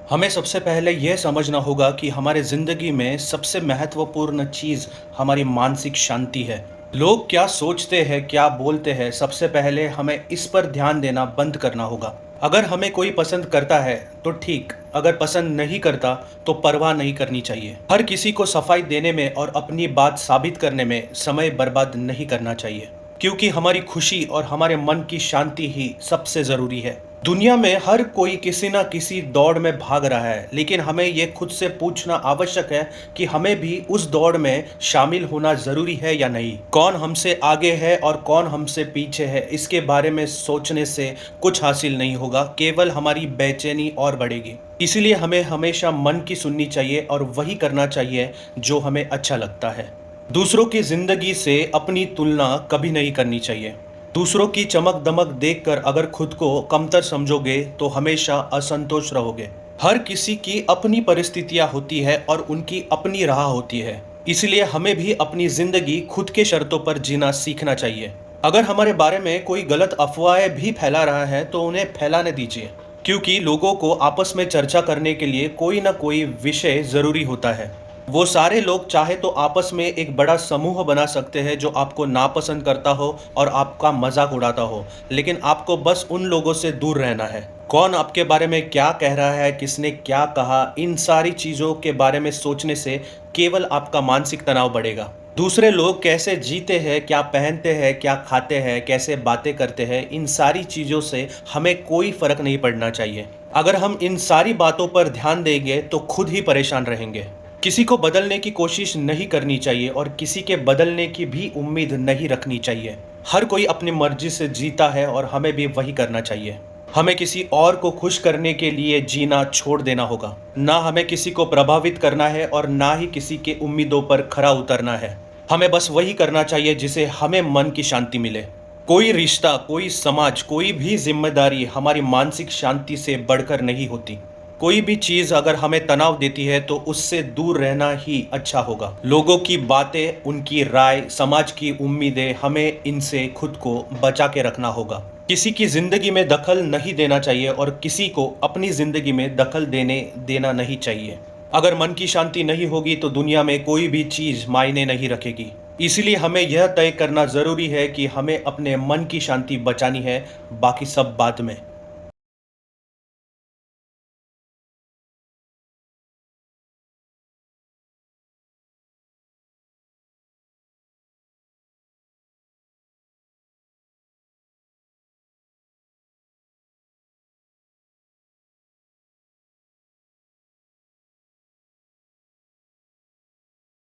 हमें सबसे पहले यह समझना होगा कि हमारे ज़िंदगी में सबसे महत्वपूर्ण चीज़ हमारी मानसिक शांति है। लोग क्या सोचते हैं, क्या बोलते हैं, सबसे पहले हमें इस पर ध्यान देना बंद करना होगा। अगर हमें कोई पसंद करता है तो ठीक, अगर पसंद नहीं करता तो परवाह नहीं करनी चाहिए। हर किसी को सफाई देने में और अपनी बात साबित करने में समय बर्बाद नहीं करना चाहिए, क्योंकि हमारी खुशी और हमारे मन की शांति ही सबसे ज़रूरी है। दुनिया में हर कोई किसी न किसी दौड़ में भाग रहा है, लेकिन हमें ये खुद से पूछना आवश्यक है कि हमें भी उस दौड़ में शामिल होना ज़रूरी है या नहीं। कौन हमसे आगे है और कौन हमसे पीछे है, इसके बारे में सोचने से कुछ हासिल नहीं होगा, केवल हमारी बेचैनी और बढ़ेगी। इसीलिए हमें हमेशा मन की सुननी चाहिए और वही करना चाहिए जो हमें अच्छा लगता है। दूसरों की ज़िंदगी से अपनी तुलना कभी नहीं करनी चाहिए। दूसरों की चमक दमक देखकर अगर खुद को कमतर समझोगे तो हमेशा असंतोष रहोगे। हर किसी की अपनी परिस्थितियां होती है और उनकी अपनी राह होती है, इसलिए हमें भी अपनी जिंदगी खुद के शर्तों पर जीना सीखना चाहिए। अगर हमारे बारे में कोई गलत अफवाहें भी फैला रहा है तो उन्हें फैलाने दीजिए, क्योंकि लोगों को आपस में चर्चा करने के लिए कोई ना कोई विषय ज़रूरी होता है। वो सारे लोग चाहे तो आपस में एक बड़ा समूह बना सकते हैं जो आपको नापसंद करता हो और आपका मजाक उड़ाता हो, लेकिन आपको बस उन लोगों से दूर रहना है। कौन आपके बारे में क्या कह रहा है, किसने क्या कहा, इन सारी चीज़ों के बारे में सोचने से केवल आपका मानसिक तनाव बढ़ेगा। दूसरे लोग कैसे जीते हैं, क्या पहनते हैं, क्या खाते हैं, कैसे बातें करते हैं, इन सारी चीज़ों से हमें कोई फ़र्क नहीं पड़ना चाहिए। अगर हम इन सारी बातों पर ध्यान देंगे तो खुद ही परेशान रहेंगे। किसी को बदलने की कोशिश नहीं करनी चाहिए और किसी के बदलने की भी उम्मीद नहीं रखनी चाहिए। हर कोई अपनी मर्जी से जीता है और हमें भी वही करना चाहिए। हमें किसी और को खुश करने के लिए जीना छोड़ देना होगा। ना हमें किसी को प्रभावित करना है और ना ही किसी के उम्मीदों पर खरा उतरना है। हमें बस वही करना चाहिए जिसे हमें मन की शांति मिले। कोई रिश्ता, कोई समाज, कोई भी जिम्मेदारी हमारी मानसिक शांति से बढ़कर नहीं होती। कोई भी चीज़ अगर हमें तनाव देती है तो उससे दूर रहना ही अच्छा होगा। लोगों की बातें, उनकी राय, समाज की उम्मीदें, हमें इनसे खुद को बचा के रखना होगा। किसी की ज़िंदगी में दखल नहीं देना चाहिए और किसी को अपनी ज़िंदगी में दखल देना नहीं चाहिए। अगर मन की शांति नहीं होगी तो दुनिया में कोई भी चीज़ मायने नहीं रखेगी। इसीलिए हमें यह तय करना ज़रूरी है कि हमें अपने मन की शांति बचानी है, बाकी सब बाद में।